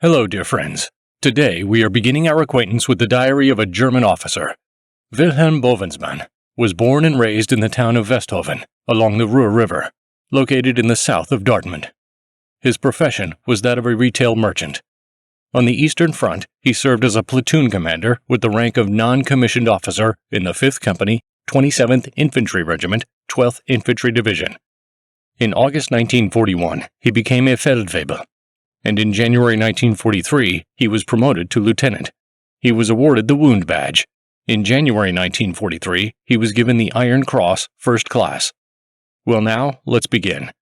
Hello, dear friends. Today we are beginning our acquaintance with the diary of a German officer. Wilhelm Bovensmann was born and raised in the town of Westhofen, along the Ruhr River, located in the south of Dortmund. His profession was that of a retail merchant. On the Eastern Front, he served as a platoon commander with the rank of non-commissioned officer in the 5th Company, 27th Infantry Regiment, 12th Infantry Division. In August 1941, he became a Feldwebel, and in January 1943, he was promoted to lieutenant. He was awarded the Wound Badge. In January 1943, he was given the Iron Cross, First Class. Well, now, let's begin.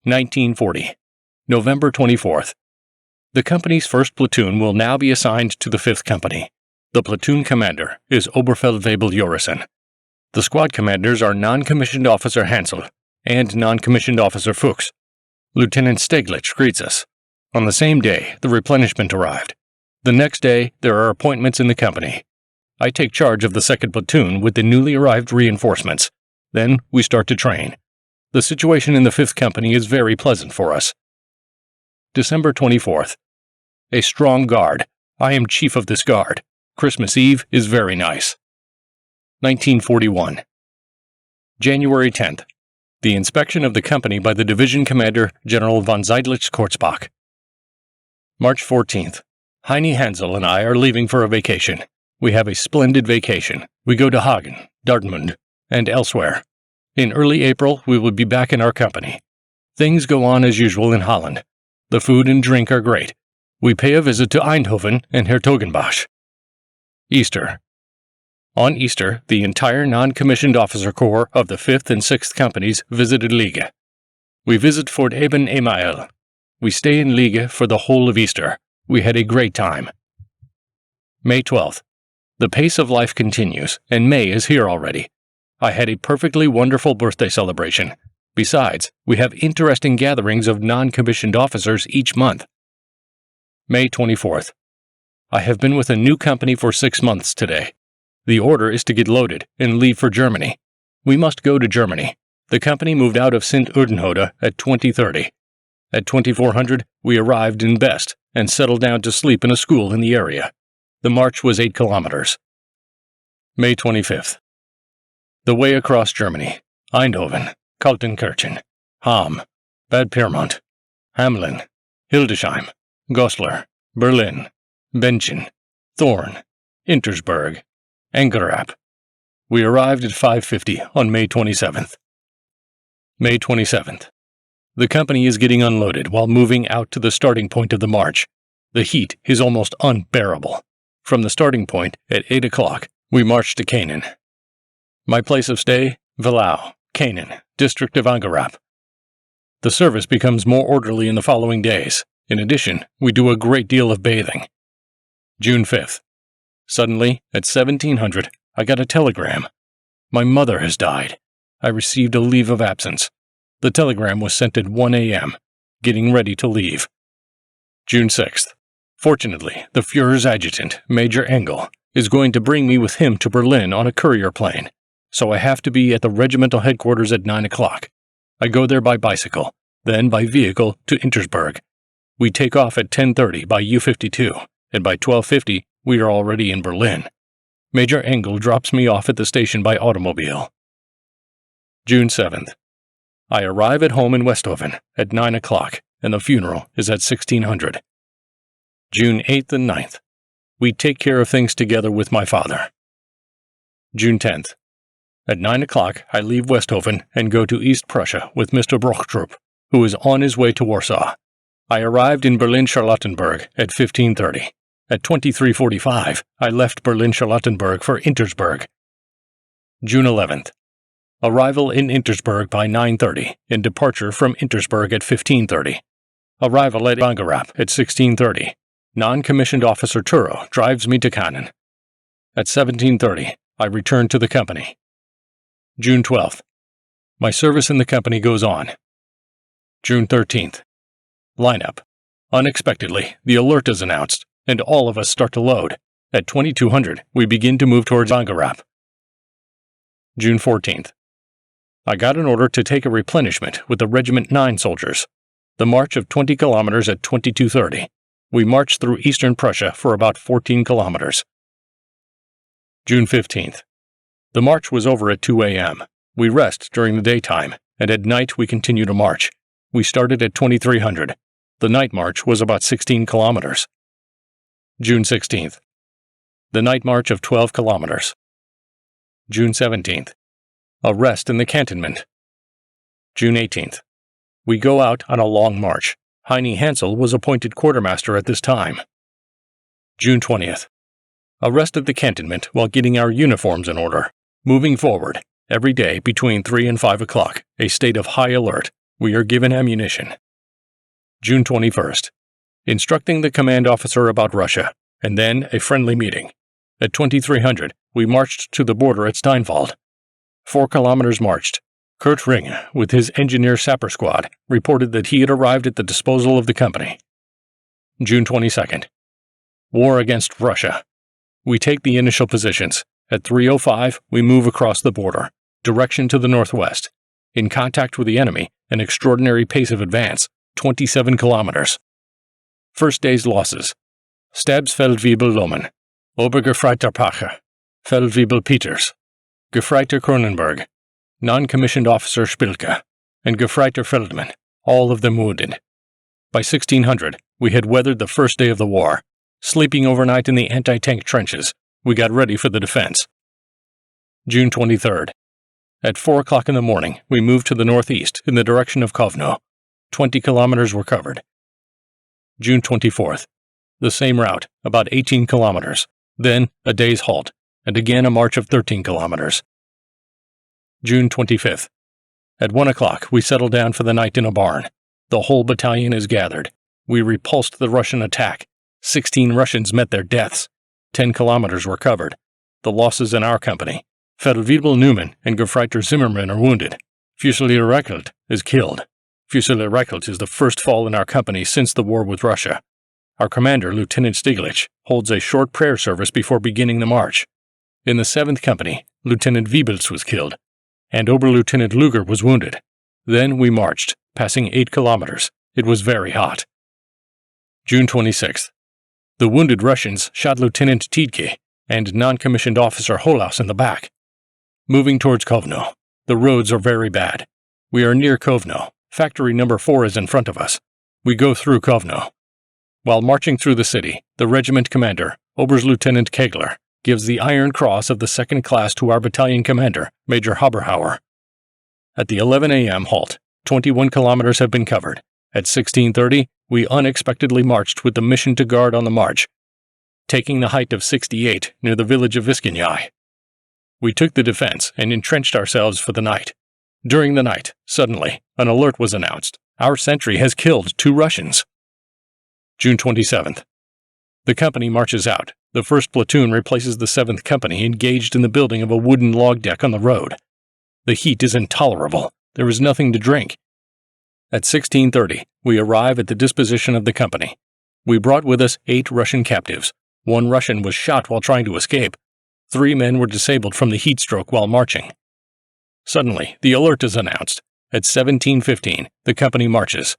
1940, November 24th. The company's 1st platoon will now be assigned to the 5th Company. The platoon commander is Oberfeldwebel Jorissen. The squad commanders are non-commissioned officer Hansel and non-commissioned officer Fuchs. Lieutenant Steglitz greets us. On the same day, the replenishment arrived. The next day, there are appointments in the company. I take charge of the 2nd platoon with the newly arrived reinforcements. Then we start to train. The situation in the 5th Company is very pleasant for us. December 24th. A strong guard. I am chief of this guard. Christmas Eve is very nice. 1941. January 10th. The inspection of the company by the division commander, General von Seydlitz-Kurzbach. March 14th. Heini Hansel and I are leaving for a vacation. We have a splendid vacation. We go to Hagen, Dortmund, and elsewhere. In early April, we will be back in our company. Things go on as usual in Holland. The food and drink are great. We pay a visit to Eindhoven and Hertogenbosch. Easter. On Easter, the entire non-commissioned officer corps of the 5th and 6th Companies visited Liege. We visit Fort Eben Emael. We stay in Liege for the whole of Easter. We had a great time. May 12th. The pace of life continues, and May is here already. I had a perfectly wonderful birthday celebration. Besides, we have interesting gatherings of non-commissioned officers each month. May 24th. I have been with a new company for 6 months today. The order is to get loaded and leave for Germany. We must go to Germany. The company moved out of St. Udenhode at 2030. At 2400, we arrived in Best and settled down to sleep in a school in the area. The march was 8 kilometers. May 25th. The way across Germany: Eindhoven, Kaltenkirchen, Hamm, Bad Pyrmont, Hamelin, Hildesheim, Goslar, Berlin, Benchen, Thorn, Intersberg, Angerapp. We arrived at 5:50 on May 27th. May 27th. The company is getting unloaded while moving out to the starting point of the march. The heat is almost unbearable. From the starting point at 8 o'clock, we march to Canaan. My place of stay, Willau, Canaan, district of Angerapp. The service becomes more orderly in the following days. In addition, we do a great deal of bathing. June 5th. Suddenly, at 1700, I got a telegram. My mother has died. I received a leave of absence. The telegram was sent at 1 a.m., getting ready to leave. June 6th. Fortunately, the Führer's adjutant, Major Engel, is going to bring me with him to Berlin on a courier plane, so I have to be at the regimental headquarters at 9 o'clock. I go there by bicycle, then by vehicle to Intersberg. We take off at 10:30 by U-52, and by 12:50 we are already in Berlin. Major Engel drops me off at the station by automobile. June 7th. I arrive at home in Westhofen at 9 o'clock, and the funeral is at 1600. June 8th and 9th. We take care of things together with my father. June 10th. At 9 o'clock, I leave Westhofen and go to East Prussia with Mr. Brochtrup, who is on his way to Warsaw. I arrived in Berlin-Charlottenburg at 15:30. At 23:45, I left Berlin-Charlottenburg for Intersberg. June 11th. Arrival in Intersberg by 9:30 and departure from Intersberg at 15:30. Arrival at Angerapp at 16:30. Non-commissioned officer Turo drives me to Canaan. At 17:30, I return to the company. June 12th. My service in the company goes on. June 13th. Lineup. Unexpectedly, the alert is announced, and all of us start to load. At 2200, we begin to move towards Angerapp. June 14th. I got an order to take a replenishment with the Regiment 9 soldiers. The march of 20 kilometers at 22:30. We marched through eastern Prussia for about 14 kilometers. June 15th. The march was over at 2 a.m. We rest during the daytime, and at night we continue to march. We started at 2300. The night march was about 16 kilometers. June 16th. The night march of 12 kilometers. June 17th. A rest in the cantonment. June 18th. We go out on a long march. Heine Hansel was appointed quartermaster at this time. June 20th. A rest at the cantonment while getting our uniforms in order. Moving forward, every day between 3 and 5 o'clock, a state of high alert. We are given ammunition. June 21st. Instructing the command officer about Russia, and then a friendly meeting. At 2300, we marched to the border at Steinwald. 4 kilometers marched. Kurt Ring, with his engineer sapper squad, reported that he had arrived at the disposal of the company. June 22nd. War against Russia. We take the initial positions. At 3:05, we move across the border, direction to the northwest. In contact with the enemy, an extraordinary pace of advance, 27 kilometers. First day's losses. Stabsfeldwebel Lohmann, Obergefreiter Pacher, Feldwebel Peters, Gefreiter Kronenberg, non-commissioned officer Spilke, and Gefreiter Feldman, all of them wounded. By 1600, we had weathered the first day of the war. Sleeping overnight in the anti-tank trenches, we got ready for the defense. June 23rd. At 4 o'clock in the morning, we moved to the northeast in the direction of Kovno. 20 kilometers were covered. June 24th. The same route, about 18 kilometers. Then a day's halt, and again a march of 13 kilometers. June 25th. At 1 o'clock, we settled down for the night in a barn. The whole battalion is gathered. We repulsed the Russian attack. 16 Russians met their deaths. 10 kilometers were covered. The losses in our company. Feldwebel Neumann and Gefreiter Zimmermann are wounded. Fusilier Reichelt is killed. Fusilier Reichelt is the first fall in our company since the war with Russia. Our commander, Lieutenant Stieglitz, holds a short prayer service before beginning the march. In the 7th Company, Lieutenant Wiebels was killed, and Oberlieutenant Luger was wounded. Then we marched, passing 8 kilometers. It was very hot. June 26th. The wounded Russians shot Lieutenant Tiedke and non-commissioned officer Holaus in the back. Moving towards Kovno. The roads are very bad. We are near Kovno. Factory number 4 is in front of us. We go through Kovno. While marching through the city, the regiment commander, Oberstlieutenant Kegler, gives the Iron Cross of the 2nd class to our battalion commander, Major Haberhauer. At the 11 a.m. halt, 21 kilometers have been covered. At 16:30, we unexpectedly marched with the mission to guard on the march, taking the height of 68 near the village of Viskenyai. We took the defense and entrenched ourselves for the night. During the night, suddenly, an alert was announced. Our sentry has killed 2 Russians. June 27th. The company marches out. The 1st platoon replaces the 7th Company engaged in the building of a wooden log deck on the road. The heat is intolerable. There is nothing to drink. At 16:30, we arrive at the disposition of the company. We brought with us 8 Russian captives. 1 Russian was shot while trying to escape. 3 men were disabled from the heat stroke while marching. Suddenly, the alert is announced. At 17:15, the company marches.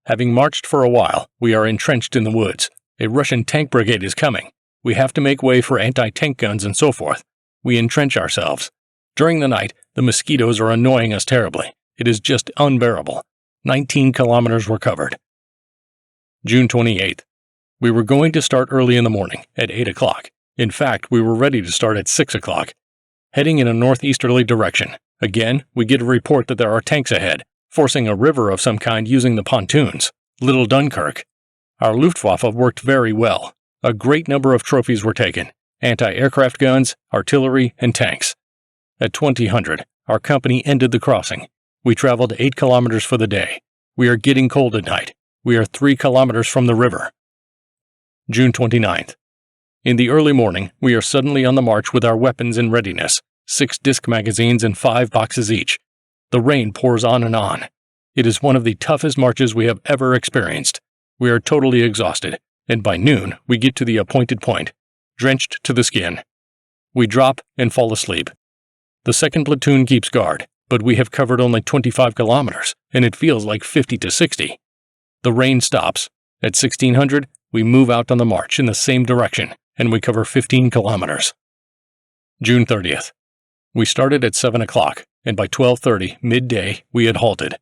Having marched for a while, we are entrenched in the woods. A Russian tank brigade is coming. We have to make way for anti-tank guns and so forth. We entrench ourselves. During the night, the mosquitoes are annoying us terribly. It is just unbearable. 19 kilometers were covered. June 28th. We were going to start early in the morning, at 8 o'clock. In fact, we were ready to start at 6 o'clock. Heading in a northeasterly direction. Again, we get a report that there are tanks ahead, forcing a river of some kind using the pontoons. Little Dunkirk. Our Luftwaffe worked very well. A great number of trophies were taken. Anti-aircraft guns, artillery, and tanks. At 2000, our company ended the crossing. We traveled 8 kilometers for the day. We are getting cold at night. We are 3 kilometers from the river. June 29th. In the early morning, we are suddenly on the march with our weapons in readiness, 6 disc magazines and 5 boxes each. The rain pours on and on. It is one of the toughest marches we have ever experienced. We are totally exhausted, and by noon we get to the appointed point, drenched to the skin. We drop and fall asleep. The 2nd platoon keeps guard, but we have covered only 25 kilometers, and it feels like 50 to 60. The rain stops. At 1600, we move out on the march in the same direction, and we cover 15 kilometers. June 30th. We started at 7 o'clock, and by 12:30, midday, we had halted.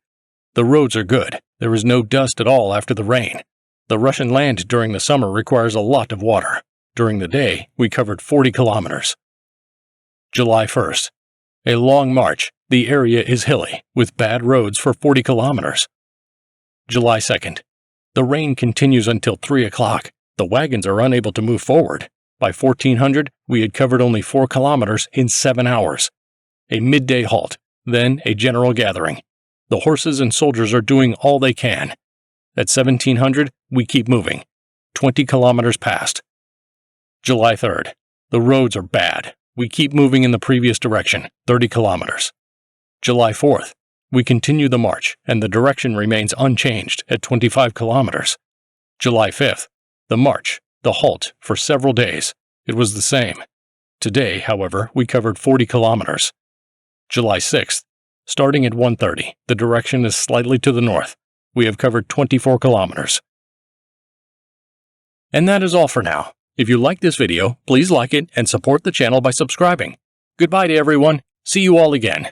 The roads are good. There is no dust at all after the rain. The Russian land during the summer requires a lot of water. During the day, we covered 40 kilometers. July 1st. A long march. The area is hilly, with bad roads for 40 kilometers. July 2nd. The rain continues until 3 o'clock. The wagons are unable to move forward. By 1400, we had covered only 4 kilometers in 7 hours. A midday halt, then a general gathering. The horses and soldiers are doing all they can. At 1700, we keep moving. 20 kilometers passed. July 3rd. The roads are bad. We keep moving in the previous direction, 30 kilometers. July 4th. We continue the march, and the direction remains unchanged at 25 kilometers. July 5th. The march, the halt, for several days. It was the same. Today, however, we covered 40 kilometers. July 6th. Starting at 1:30, the direction is slightly to the north. We have covered 24 kilometers. And that is all for now. If you like this video, please like it and support the channel by subscribing. Goodbye to everyone. See you all again.